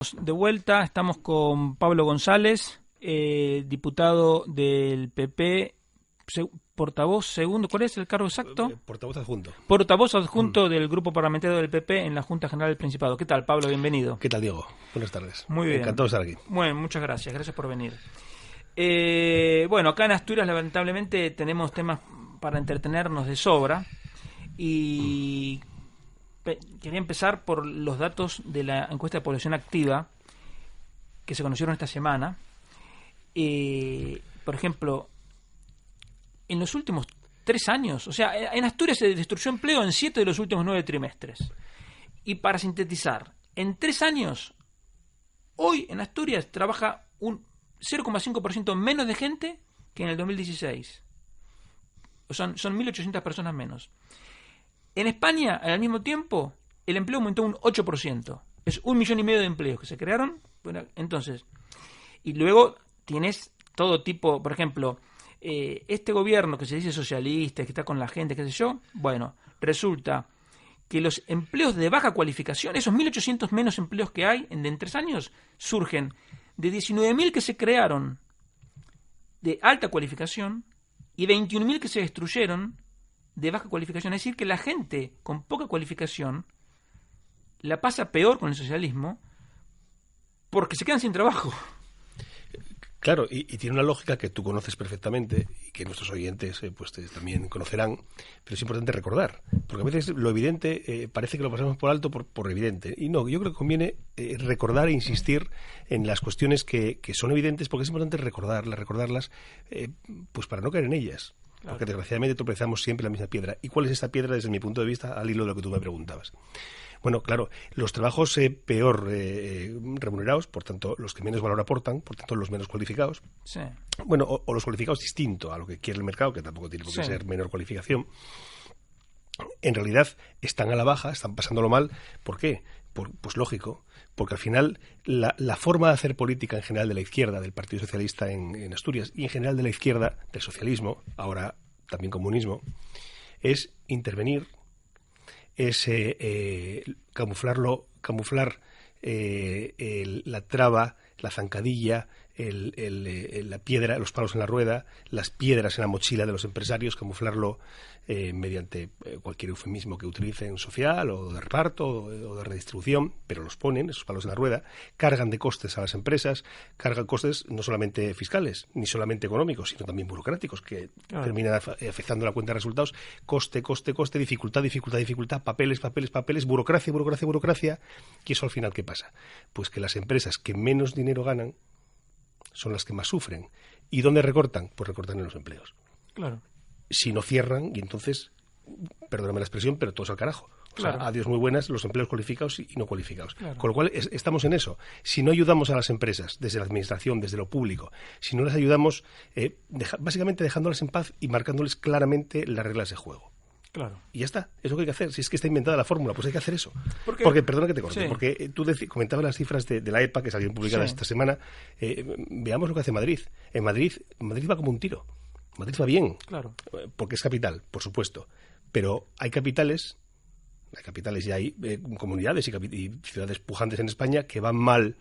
De vuelta, estamos con Pablo González, diputado del PP, portavoz segundo, ¿cuál es el cargo exacto? Portavoz adjunto. Portavoz adjunto del Grupo Parlamentario del PP en la Junta General del Principado. ¿Qué tal, Pablo? Bienvenido. ¿Qué tal, Diego? Buenas tardes. Muy bien. Encantado de estar aquí. Bueno, muchas gracias. Gracias por venir. Bueno, acá en Asturias, lamentablemente, tenemos temas para entretenernos de sobra y quería empezar por los datos de la encuesta de población activa que se conocieron esta semana. Por ejemplo, en los últimos 3 años, o sea, en Asturias se destruyó empleo en 7 de los últimos 9 trimestres. Y para sintetizar, en 3 años, hoy en Asturias trabaja un 0,5% menos de gente que en el 2016. Son 1.800 personas menos. En España, al mismo tiempo, el empleo aumentó un 8%. Es 1,5 millones de empleos que se crearon. Bueno, entonces, y luego tienes todo tipo, por ejemplo, este gobierno que se dice socialista, que está con la gente, qué sé yo, bueno, resulta que los empleos de baja cualificación, esos 1.800 menos empleos que hay en 3 años, surgen de 19.000 que se crearon de alta cualificación y 21.000 que se destruyeron de baja cualificación. Es decir, que la gente con poca cualificación la pasa peor con el socialismo porque se quedan sin trabajo. Claro, y tiene una lógica que tú conoces perfectamente y que nuestros oyentes también conocerán, pero es importante recordar, porque a veces lo evidente parece que lo pasamos por alto por evidente, y no, yo creo que conviene recordar e insistir en las cuestiones que son evidentes, porque es importante recordarlas, pues para no caer en ellas. Claro. Porque desgraciadamente tropezamos siempre en la misma piedra. ¿Y cuál es esta piedra desde mi punto de vista al hilo de lo que tú me preguntabas? Bueno, claro, los trabajos peor remunerados, por tanto, los que menos valor aportan, por tanto, los menos cualificados. Sí. Bueno, o los cualificados distinto a lo que quiere el mercado, que tampoco tiene por qué ser menor cualificación. En realidad están a la baja, están pasándolo mal. ¿Por qué? Pues lógico, porque al final la forma de hacer política en general de la izquierda, del Partido Socialista en Asturias, y en general de la izquierda, del socialismo, ahora también comunismo, es intervenir, es camuflar la traba, la zancadilla, la piedra, los palos en la rueda, las piedras en la mochila de los empresarios, camuflarlo mediante cualquier eufemismo que utilicen, social o de reparto o de redistribución, pero los ponen, esos palos en la rueda, cargan de costes a las empresas, cargan costes no solamente fiscales, ni solamente económicos, sino también burocráticos, que terminan afectando la cuenta de resultados, coste, dificultad, papeles, burocracia, y eso al final, ¿qué pasa? Pues que las empresas que menos dinero ganan son las que más sufren. ¿Y dónde recortan? Pues recortan en los empleos. Claro. Si no cierran, y entonces, perdóname la expresión, pero todos al carajo. Claro. O sea, adiós muy buenas los empleos cualificados y no cualificados. Claro. Con lo cual estamos en eso. Si no ayudamos a las empresas, desde la administración, desde lo público, si no las ayudamos, básicamente dejándolas en paz y marcándoles claramente las reglas de juego. Claro. Y ya está, eso que hay que hacer. Si es que está inventada la fórmula, pues hay que hacer eso. Porque perdona que te corte, sí. Porque tú comentabas las cifras de la EPA que salieron publicadas esta semana. Veamos lo que hace Madrid. En Madrid va como un tiro. Madrid va bien, claro, porque es capital, por supuesto. Pero hay capitales y hay comunidades y ciudades pujantes en España que van mal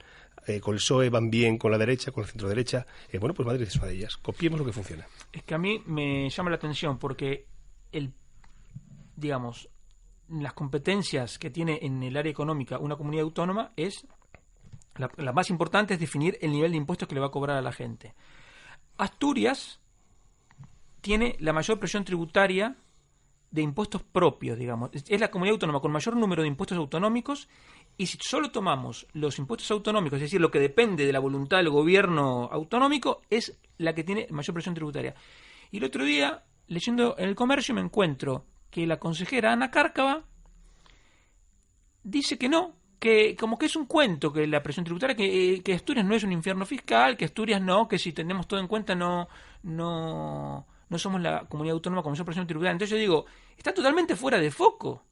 con el PSOE, van bien con la derecha, con la centroderecha. Bueno, pues Madrid es una de ellas. Copiemos lo que funciona. Es que a mí me llama la atención porque las competencias que tiene en el área económica una comunidad autónoma es la más importante es definir el nivel de impuestos que le va a cobrar a la gente. Asturias tiene la mayor presión tributaria de impuestos propios, digamos. Es la comunidad autónoma con mayor número de impuestos autonómicos, y si solo tomamos los impuestos autonómicos, es decir, lo que depende de la voluntad del gobierno autonómico, es la que tiene mayor presión tributaria. Y el otro día, leyendo en El Comercio, me encuentro que la consejera Ana Cárcava dice que no, que como que es un cuento, que la presión tributaria, que Asturias no es un infierno fiscal, que Asturias no, que si tenemos todo en cuenta no somos la comunidad autónoma con mayor presión tributaria. Entonces yo digo, está totalmente fuera de foco,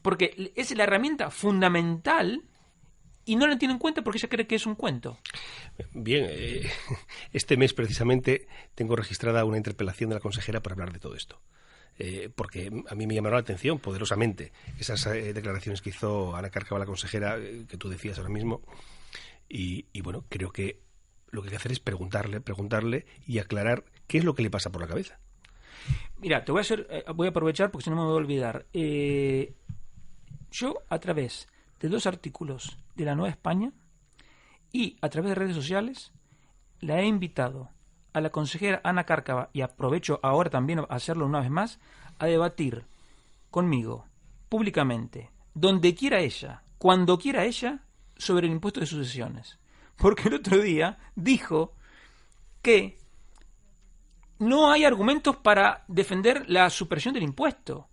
porque es la herramienta fundamental y no la tiene en cuenta porque ella cree que es un cuento. Bien, este mes precisamente tengo registrada una interpelación de la consejera para hablar de todo esto. Porque a mí me llamaron la atención poderosamente esas declaraciones que hizo Ana Cárcava, la consejera, que tú decías ahora mismo, Y bueno, creo que lo que hay que hacer es preguntarle y aclarar qué es lo que le pasa por la cabeza. Mira, voy a aprovechar porque si no me voy a olvidar. Yo, a través de 2 artículos de La Nueva España y a través de redes sociales, la he invitado a la consejera Ana Cárcava, y aprovecho ahora también a hacerlo una vez más, a debatir conmigo, públicamente, donde quiera ella, cuando quiera ella, sobre el impuesto de sucesiones. Porque el otro día dijo que no hay argumentos para defender la supresión del impuesto.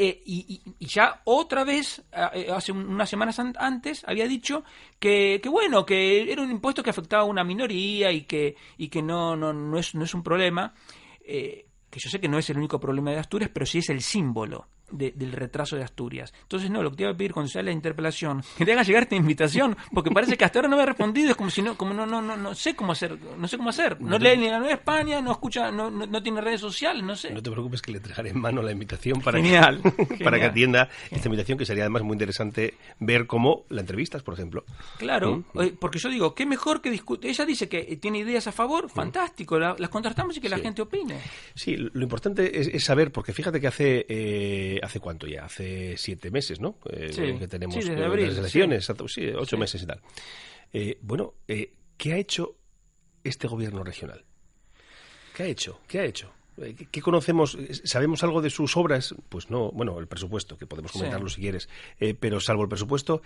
Y ya otra vez, hace unas semanas antes, había dicho que bueno, que era un impuesto que afectaba a una minoría y que no es un problema. Que yo sé que no es el único problema de Asturias, pero sí es el símbolo del retraso de Asturias. Entonces, no, lo que te iba a pedir cuando sea la interpelación, que te haga llegar esta invitación, porque parece que hasta ahora no me ha respondido, es como si no sé cómo hacer, no lee ni La Nueva España, no escucha, no tiene redes sociales, no sé. No te preocupes, que le dejaré en mano la invitación para Genial. Para que atienda esta invitación, que sería además muy interesante ver cómo la entrevistas, por ejemplo. Claro, porque yo digo, qué mejor que discutir. Ella dice que tiene ideas a favor, fantástico, las contrastamos y que la gente opine. Sí, lo importante es saber, porque fíjate que ¿hace cuánto ya? Hace 7 meses, ¿no? Que tenemos desde abril, las elecciones, sí, 8 meses y tal. ¿Qué ha hecho este gobierno regional? ¿Qué ha hecho? ¿Qué conocemos? ¿Sabemos algo de sus obras? Pues no, bueno, el presupuesto, que podemos comentarlo si quieres, pero salvo el presupuesto,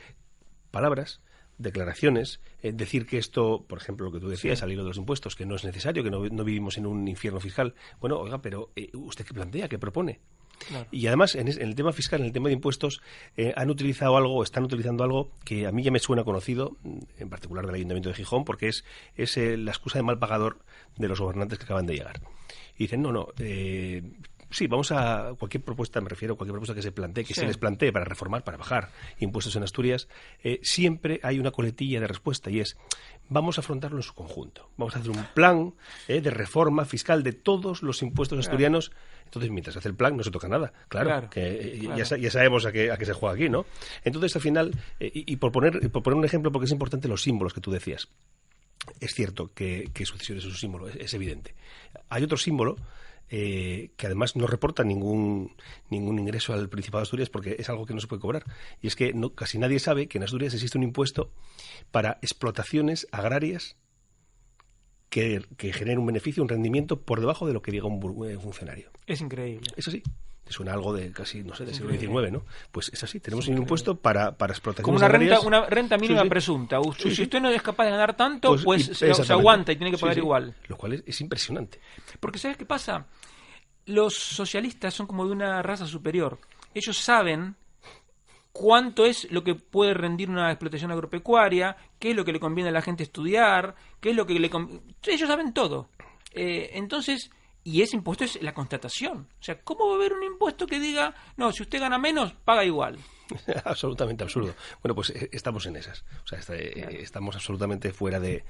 palabras, declaraciones, decir que esto, por ejemplo, lo que tú decías, al hilo de los impuestos, que no es necesario, que no vivimos en un infierno fiscal. Bueno, oiga, pero ¿usted qué plantea? ¿Qué propone? Claro. Y además, en el tema fiscal, en el tema de impuestos, están utilizando algo que a mí ya me suena conocido, en particular del Ayuntamiento de Gijón, porque es la excusa de mal pagador de los gobernantes que acaban de llegar. Y dicen, sí, vamos a cualquier propuesta, me refiero a cualquier propuesta que se plantee, se les plantee para reformar, para bajar impuestos en Asturias, siempre hay una coletilla de respuesta, y es, vamos a afrontarlo en su conjunto. Vamos a hacer un plan de reforma fiscal de todos los impuestos asturianos. Entonces, mientras se hace el plan, no se toca nada. Claro. Ya sabemos a qué se juega aquí, ¿no? Entonces, al final, y por poner un ejemplo, porque es importante los símbolos que tú decías. Es cierto que sucesiones es un símbolo, es evidente. Hay otro símbolo que además no reporta ningún ingreso al Principado de Asturias, porque es algo que no se puede cobrar. Y es que casi nadie sabe que en Asturias existe un impuesto para explotaciones agrarias que generen un beneficio, un rendimiento por debajo de lo que diga un funcionario. Es increíble. Eso sí. Te suena algo de casi, no sé, del siglo XIX, ¿no? Pues es así, tenemos un impuesto para explotaciones como una renta mínima presunta. Si usted no es capaz de ganar tanto, pues se aguanta y tiene que pagar igual. Lo cual es impresionante. Porque ¿sabes qué pasa? Los socialistas son como de una raza superior. Ellos saben cuánto es lo que puede rendir una explotación agropecuaria, qué es lo que le conviene a la gente estudiar, qué es lo que ellos saben todo. Entonces, y ese impuesto es la constatación. O sea, ¿cómo va a haber un impuesto que diga, no, si usted gana menos, paga igual? Absolutamente absurdo. Bueno, pues estamos en esas. O sea, estamos absolutamente fuera de...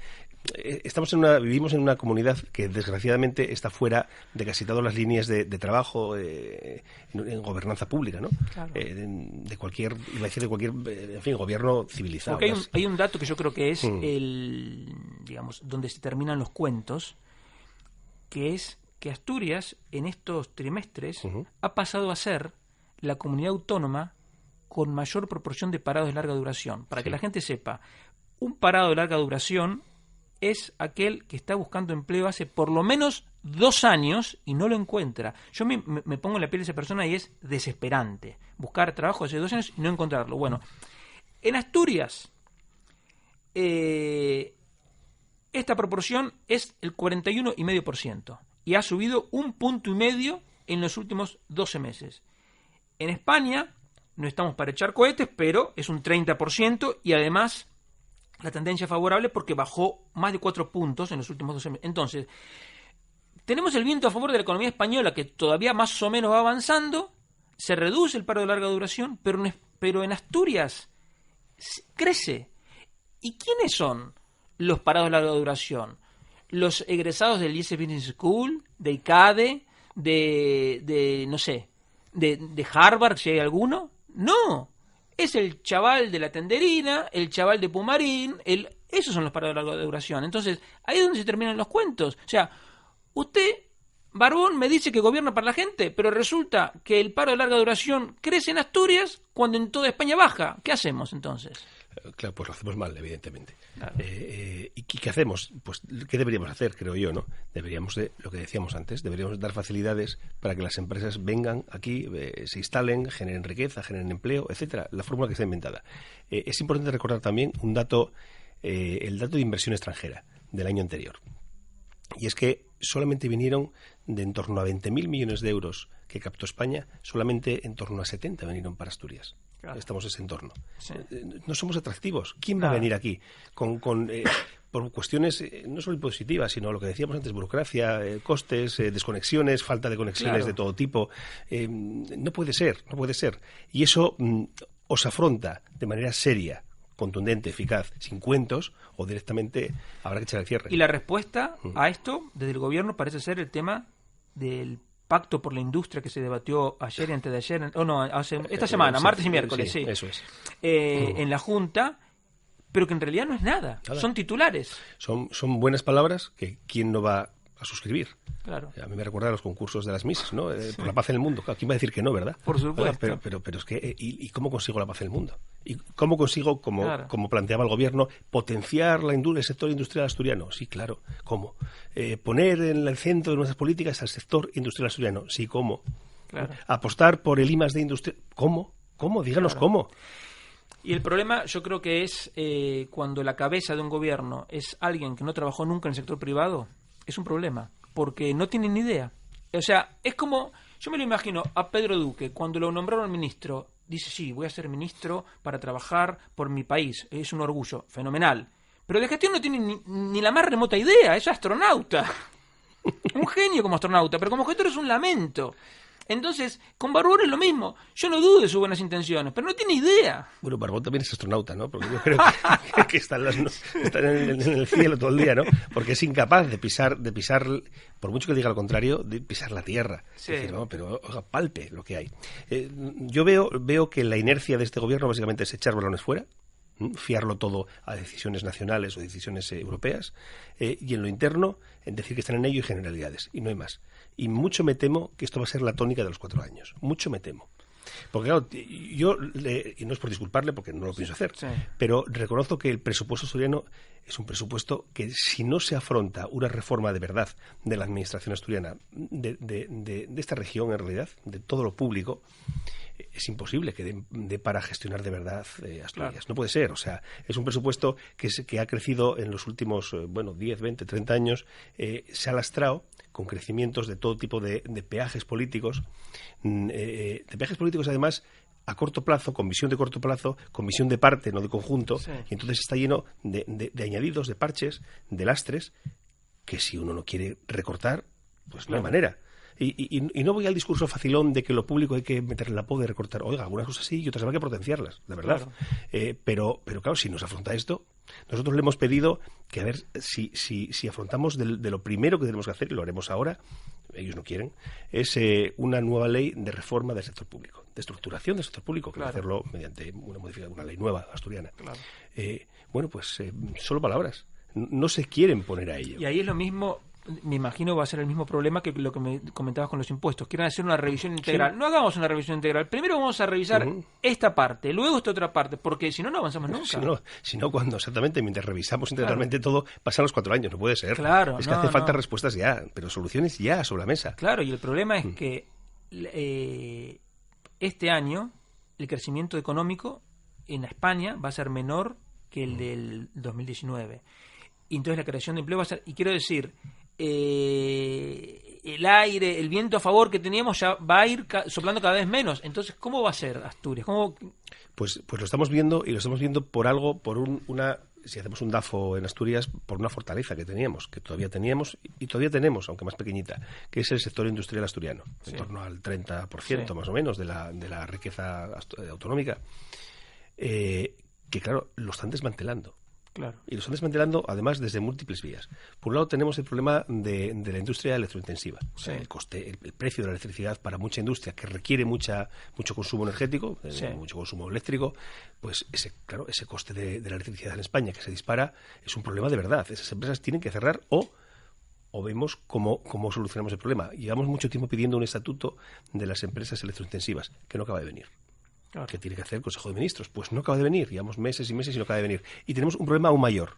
vivimos en una comunidad que desgraciadamente está fuera de casi todas las líneas de trabajo en gobernanza pública, ¿no? Claro. De cualquier gobierno civilizado. Porque hay un dato que yo creo que es donde se terminan los cuentos, que es que Asturias en estos trimestres ha pasado a ser la comunidad autónoma con mayor proporción de parados de larga duración. Para que la gente sepa, un parado de larga duración es aquel que está buscando empleo hace por lo menos 2 años y no lo encuentra. Yo me pongo en la piel de esa persona y es desesperante. Buscar trabajo hace 2 años y no encontrarlo. Bueno, en Asturias esta proporción es el 41,5% y ha subido 1,5 puntos en los últimos 12 meses. En España no estamos para echar cohetes, pero es un 30% y además la tendencia es favorable porque bajó más de 4 puntos en los últimos 12 meses. Entonces, tenemos el viento a favor de la economía española, que todavía más o menos va avanzando, se reduce el paro de larga duración, pero en Asturias crece. ¿Y quiénes son los parados de larga duración? Los egresados del IES Business School, de ICADE, de Harvard, si hay alguno. No, es el chaval de la Tenderina, el chaval de Pumarín, Esos son los paros de larga duración. Entonces, ahí es donde se terminan los cuentos. O sea, usted, Barbón, me dice que gobierna para la gente, pero resulta que el paro de larga duración crece en Asturias cuando en toda España baja. ¿Qué hacemos entonces? Claro, pues lo hacemos mal, evidentemente. Claro. ¿Y qué hacemos? Pues, ¿qué deberíamos hacer, creo yo, no? Deberíamos, lo que decíamos antes, deberíamos dar facilidades para que las empresas vengan aquí, se instalen, generen riqueza, generen empleo, etcétera. La fórmula que está inventada. Es importante recordar también un dato, el dato de inversión extranjera del año anterior. Y es que solamente vinieron de en torno a 20.000 millones de euros que captó España, solamente en torno a 70 vinieron para Asturias. Claro. Estamos en ese entorno. Sí. No somos atractivos. ¿Quién va a venir aquí por cuestiones no solo impositivas, sino lo que decíamos antes, burocracia, costes, desconexiones, falta de conexiones de todo tipo? No puede ser. Y eso os afronta de manera seria, contundente, eficaz, sin cuentos, o directamente habrá que echar el cierre. Y la respuesta a esto, desde el gobierno, parece ser el tema del pacto por la industria que se debatió ayer y antes de ayer, esta semana, martes y miércoles, sí. Eso es. En la Junta, pero que en realidad no es nada. Son titulares. Son buenas palabras que quién no va a suscribir. Claro. A mí me recuerda a los concursos de las Misses, ¿no? Por la paz en el mundo. ¿Quién va a decir que no, verdad? Por supuesto. Pero es que, ¿y cómo consigo la paz en el mundo? ¿Y cómo consigo, como planteaba el gobierno, potenciar el sector industrial asturiano? Sí, claro. ¿Cómo? Poner en el centro de nuestras políticas al sector industrial asturiano. Sí, ¿cómo? Claro. Apostar por el I+D industrial. ¿Cómo? Díganos cómo. Y el problema yo creo que es cuando la cabeza de un gobierno es alguien que no trabajó nunca en el sector privado, es un problema, porque no tienen ni idea. O sea, es como, yo me lo imagino a Pedro Duque, cuando lo nombraron ministro, dice, sí, voy a ser ministro para trabajar por mi país, es un orgullo, fenomenal. Pero de gestión no tiene ni la más remota idea, es astronauta. Un genio como astronauta, pero como gestor es un lamento. Entonces, con Barbón es lo mismo. Yo no dudo de sus buenas intenciones, pero no tiene idea. Bueno, Barbón también es astronauta, ¿no? Porque yo creo que está en el cielo todo el día, ¿no? Porque es incapaz de pisar, por mucho que diga lo contrario, de pisar la tierra. Sí. Es decir, no, pero oiga, palpe lo que hay. Yo veo que la inercia de este gobierno básicamente es echar balones fuera, fiarlo todo a decisiones nacionales o decisiones europeas, y en lo interno, en decir que están en ello y generalidades, y no hay más. Y mucho me temo que esto va a ser la tónica de los 4 años. Mucho me temo. Porque claro, y no es por disculparle porque no lo pienso hacer, pero reconozco que el presupuesto asturiano es un presupuesto que, si no se afronta una reforma de verdad de la administración asturiana, de esta región en realidad, de todo lo público, es imposible que dé para gestionar de verdad Asturias. Claro. No puede ser. O sea, es un presupuesto que ha crecido en los últimos 10, 20, 30 años, se ha lastrado con crecimientos de todo tipo de peajes políticos, además a corto plazo, con visión de corto plazo, con visión de parte, no de conjunto, y entonces está lleno de añadidos, de parches, de lastres, que si uno no quiere recortar, pues no hay manera. Y no voy al discurso facilón de que lo público hay que meterle la poda y recortar. Oiga, algunas cosas sí y otras habrá que potenciarlas, de verdad. Claro. Pero claro, si nos afronta esto, nosotros le hemos pedido que a ver si afrontamos de lo primero que tenemos que hacer, y lo haremos ahora, ellos no quieren, es una nueva ley de reforma del sector público, de estructuración del sector público, que va a hacerlo mediante una ley nueva asturiana. Claro. Solo palabras. No se quieren poner a ello. Y ahí es lo mismo. Me imagino va a ser el mismo problema que lo que me comentabas con los impuestos. Quieren hacer una revisión integral. Sí. No hagamos una revisión integral. Primero vamos a revisar esta parte, luego esta otra parte, porque si no, no avanzamos nunca. Si no, cuando exactamente, mientras revisamos integralmente todo, pasan los 4 años. No puede ser. Claro. Es que hace falta respuestas ya, pero soluciones ya sobre la mesa. Claro, y el problema es que este año el crecimiento económico en España va a ser menor que el del 2019. Y entonces la creación de empleo va a ser, y quiero decir, el aire, el viento a favor que teníamos ya va a ir soplando cada vez menos. Entonces, ¿cómo va a ser Asturias? Pues lo estamos viendo, y lo estamos viendo por algo, por si hacemos un DAFO en Asturias, por una fortaleza que todavía teníamos y todavía tenemos, aunque más pequeñita, que es el sector industrial asturiano, en torno al 30% más o menos de la riqueza autonómica, que claro, lo están desmantelando. Claro. Y lo están desmantelando, además, desde múltiples vías. Por un lado, tenemos el problema de la industria electrointensiva. O sea, el coste, el precio de la electricidad para mucha industria que requiere mucho consumo energético, mucho consumo eléctrico, pues ese coste de la electricidad en España que se dispara es un problema de verdad. Esas empresas tienen que cerrar o vemos cómo solucionamos el problema. Llevamos mucho tiempo pidiendo un estatuto de las empresas electrointensivas, que no acaba de venir. Claro. ¿Qué tiene que hacer el Consejo de Ministros? Pues no acaba de venir. Llevamos meses y meses y no acaba de venir. Y tenemos un problema aún mayor,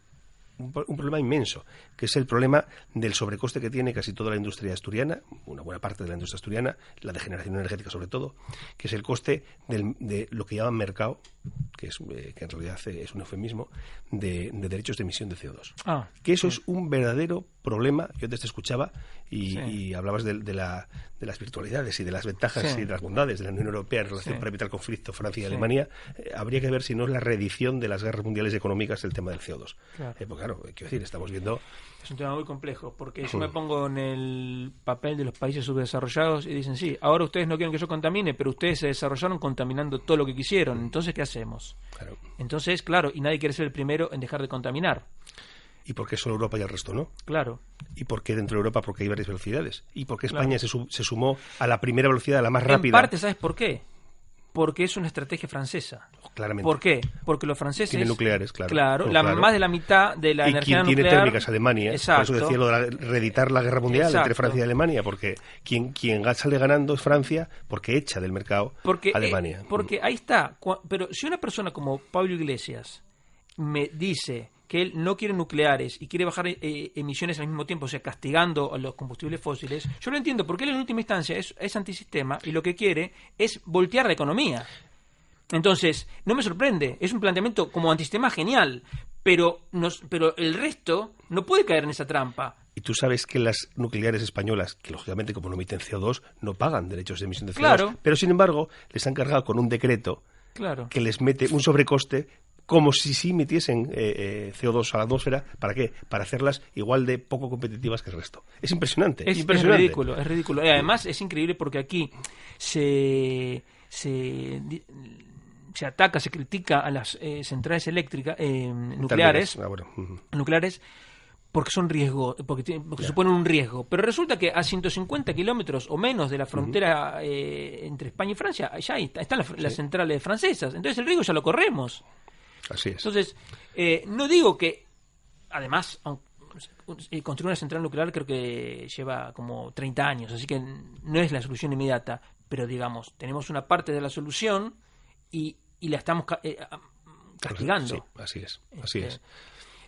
un problema inmenso, que es el problema del sobrecoste que tiene casi toda la industria asturiana, una buena parte de la industria asturiana, la de generación energética sobre todo, que es el coste de lo que llaman mercado, que en realidad es un eufemismo, de derechos de emisión de CO2. Que eso es un verdadero problema. Yo antes te escuchaba y hablabas de las virtualidades y de las ventajas y de las bondades de la Unión Europea en relación para evitar el conflicto Francia y Alemania. Habría que ver si no es la reedición de las guerras mundiales económicas el tema del CO2. Porque claro, quiero decir, estamos viendo... Es un tema muy complejo, porque yo me pongo en el papel de los países subdesarrollados y dicen, sí, ahora ustedes no quieren que yo contamine, pero ustedes se desarrollaron contaminando todo lo que quisieron, entonces, ¿qué hacemos? Claro. Entonces, claro, y nadie quiere ser el primero en dejar de contaminar. ¿Y por qué solo Europa y el resto no? Claro. ¿Y por qué dentro de Europa? Porque hay varias velocidades. ¿Y por qué España se sumó a la primera velocidad, a la más rápida? En parte, ¿sabes por qué? Porque es una estrategia francesa. Claramente. ¿Por qué? Porque los franceses... Tienen nucleares, claro. Claro, más de la mitad de la energía nuclear... ¿Y quién tiene térmicas? Alemania. Exacto. Por eso decía lo de reeditar la guerra mundial entre Francia y Alemania, porque quien sale ganando es Francia, porque echa del mercado Alemania. Porque ahí está. Pero si una persona como Pablo Iglesias me dice que él no quiere nucleares y quiere bajar emisiones al mismo tiempo, o sea, castigando a los combustibles fósiles, yo lo entiendo, porque él en última instancia es antisistema y lo que quiere es voltear la economía. Entonces, no me sorprende, es un planteamiento como antisistema genial, pero el resto no puede caer en esa trampa. Y tú sabes que las nucleares españolas, que lógicamente como no emiten CO2, no pagan derechos de emisión de CO2, claro. Pero sin embargo les han cargado con un decreto que les mete un sobrecoste como si sí emitiesen CO2 a la atmósfera. ¿Para qué? Para hacerlas igual de poco competitivas que el resto. Es impresionante. Es ridículo, es ridículo. Y además es increíble porque aquí se ataca, se critica a las centrales eléctricas nucleares, nucleares porque son riesgo, porque suponen un riesgo. Pero resulta que a 150 kilómetros o menos de la frontera entre España y Francia, ya están las centrales francesas. Entonces el riesgo ya lo corremos. Así es. Entonces, no digo que, además, construir una central nuclear creo que lleva como 30 años, así que no es la solución inmediata, pero digamos, tenemos una parte de la solución y la estamos castigando. Sí, así es, así es.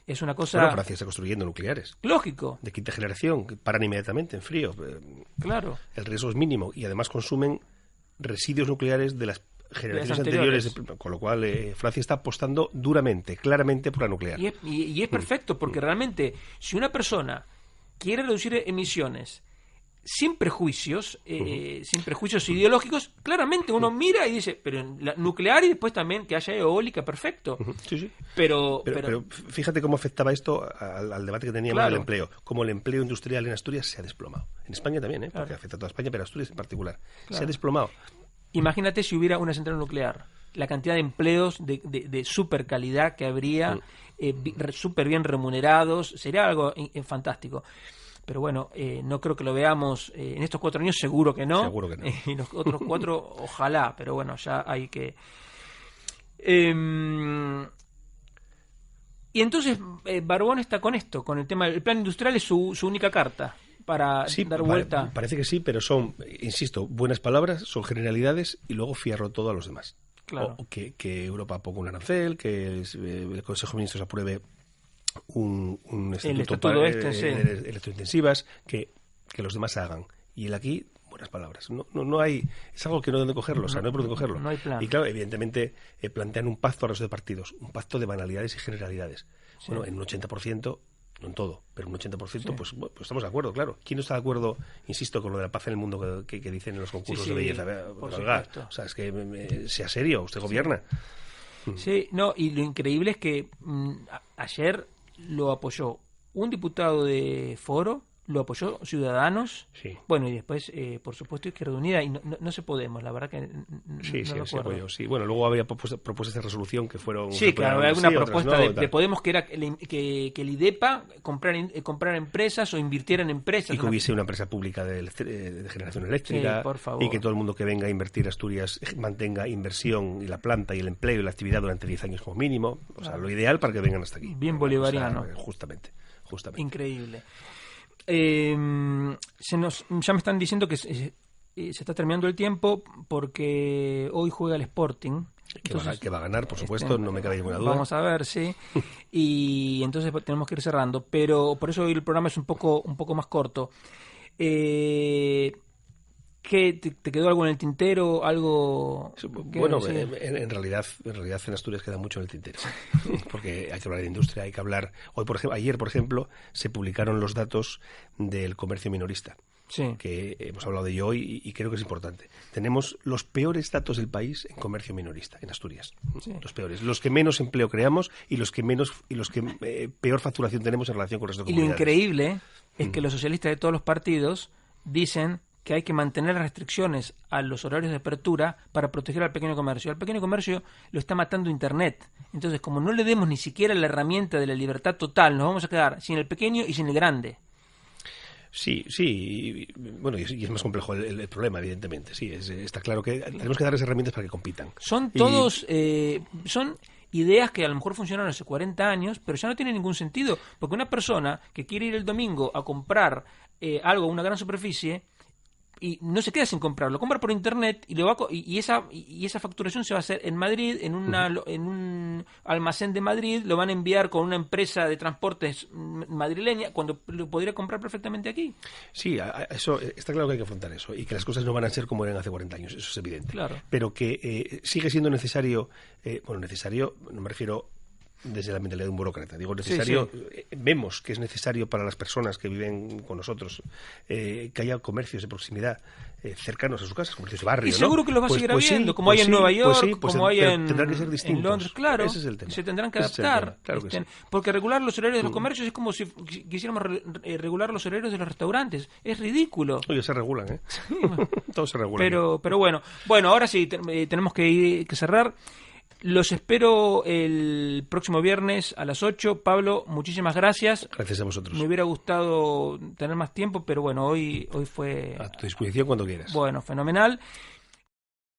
Es una cosa... Bueno, Francia está construyendo nucleares. Lógico. De quinta generación, que paran inmediatamente en frío. Claro. El riesgo es mínimo y además consumen residuos nucleares de las generaciones anteriores, con lo cual Francia está apostando duramente, claramente por la nuclear. Y es perfecto, porque realmente si una persona quiere reducir emisiones sin prejuicios, sin prejuicios ideológicos, claramente uno mira y dice, pero la nuclear y después también que haya eólica, perfecto. Sí. Pero fíjate cómo afectaba esto al debate que teníamos del empleo. Como el empleo industrial en Asturias se ha desplomado. En España también, porque afecta a toda España, pero Asturias en particular. Se ha desplomado. Imagínate si hubiera una central nuclear, la cantidad de empleos de super calidad que habría, súper bien remunerados, sería algo fantástico. Pero bueno, no creo que lo veamos en estos 4 años, seguro que no. Seguro que no. Y los otros 4, ojalá, pero bueno, ya hay que... y entonces Barbón está con esto, con el tema del plan industrial, es su única carta para dar vuelta. Parece que sí, pero son, insisto, buenas palabras, son generalidades y luego fierro todo a los demás. Claro. O que Europa ponga un arancel, que el Consejo de Ministros apruebe un estatuto para electrointensivas, que los demás hagan. Y él aquí, buenas palabras. No hay, es algo que no deben cogerlo, o sea, no hay por dónde cogerlo. No hay plan. Y claro, evidentemente plantean un pacto al resto de partidos, un pacto de banalidades y generalidades. Sí. Bueno, en un 80%, no en todo, pero un 80%, pues estamos de acuerdo, claro. ¿Quién no está de acuerdo, insisto, con lo de la paz en el mundo que dicen en los concursos de belleza? O sea, es que sea serio, usted gobierna. Sí, no, y lo increíble es que ayer lo apoyó un diputado de Foro, lo apoyó Ciudadanos, Sí. bueno, y después, por supuesto, Izquierda Unida, y no sé Podemos, la verdad que Sí, no lo sí, apoyo. sí. Bueno, luego había propuestas de resolución que fueron... Sí, claro, hay alguna propuesta no, de Podemos que era que el IDEPA comprara empresas o invirtiera en empresas. Y que hubiese una empresa pública de generación eléctrica, Sí, por favor. y que todo el mundo que venga a invertir a Asturias mantenga inversión y la planta y el empleo y la actividad durante 10 años como mínimo. O sea, lo ideal para que vengan hasta aquí. Bien bolivariano. O sea, justamente. Increíble. Ya me están diciendo que se está terminando el tiempo porque hoy juega el Sporting. Entonces, que va a ganar, por supuesto, no me cabe ninguna duda. Vamos a ver, sí. Y entonces tenemos que ir cerrando. Pero por eso hoy el programa es un poco más corto. ¿Qué te quedó algo en el tintero? Algo. Bueno, en realidad en Asturias queda mucho en el tintero, porque hay que hablar de industria, hay que hablar. Ayer, por ejemplo, se publicaron los datos del comercio minorista. Sí. Que hemos hablado de ello hoy y creo que es importante. Tenemos los peores datos del país en comercio minorista, en Asturias. Sí. Los peores. Los que menos empleo creamos y los que peor facturación tenemos en relación con el resto de comunidades. Y lo increíble es que los socialistas de todos los partidos dicen que hay que mantener restricciones a los horarios de apertura para proteger al pequeño comercio. Al pequeño comercio lo está matando Internet. Entonces, como no le demos ni siquiera la herramienta de la libertad total, nos vamos a quedar sin el pequeño y sin el grande. Sí, bueno, y es más complejo el problema, evidentemente. Sí, está claro que tenemos que darles herramientas para que compitan. Son todos, son ideas que a lo mejor funcionaron hace 40 años, pero ya no tienen ningún sentido, porque una persona que quiere ir el domingo a comprar algo a una gran superficie y no se queda sin comprarlo, lo compra por internet y esa facturación se va a hacer en Madrid, en un almacén de Madrid, lo van a enviar con una empresa de transportes madrileña, cuando lo podría comprar perfectamente aquí. Sí, eso está claro que hay que afrontar eso, y que las cosas no van a ser como eran hace 40 años, eso es evidente. Claro. Pero que sigue siendo necesario, necesario, no me refiero desde la mentalidad de un burócrata. Digo, necesario, sí. Vemos que es necesario para las personas que viven con nosotros que haya comercios de proximidad cercanos a sus casas, comercios de barrio. Y seguro, ¿no? Que lo va a seguir habiendo, como hay en Nueva York, como hay tendrán que ser distintos. En Londres, claro. Ese es el tema. Se tendrán que adaptar. Claro que sí. Porque regular los horarios de los comercios es como si quisiéramos regular los horarios de los restaurantes. Es ridículo. Oye, se regulan, ¿eh? Sí. Todos se regulan. Pero bueno, ahora sí, tenemos que cerrar. Los espero el próximo viernes a las 8. Pablo, muchísimas gracias. Gracias a vosotros. Me hubiera gustado tener más tiempo, pero bueno, hoy fue... A tu disposición cuando quieras. Bueno, fenomenal.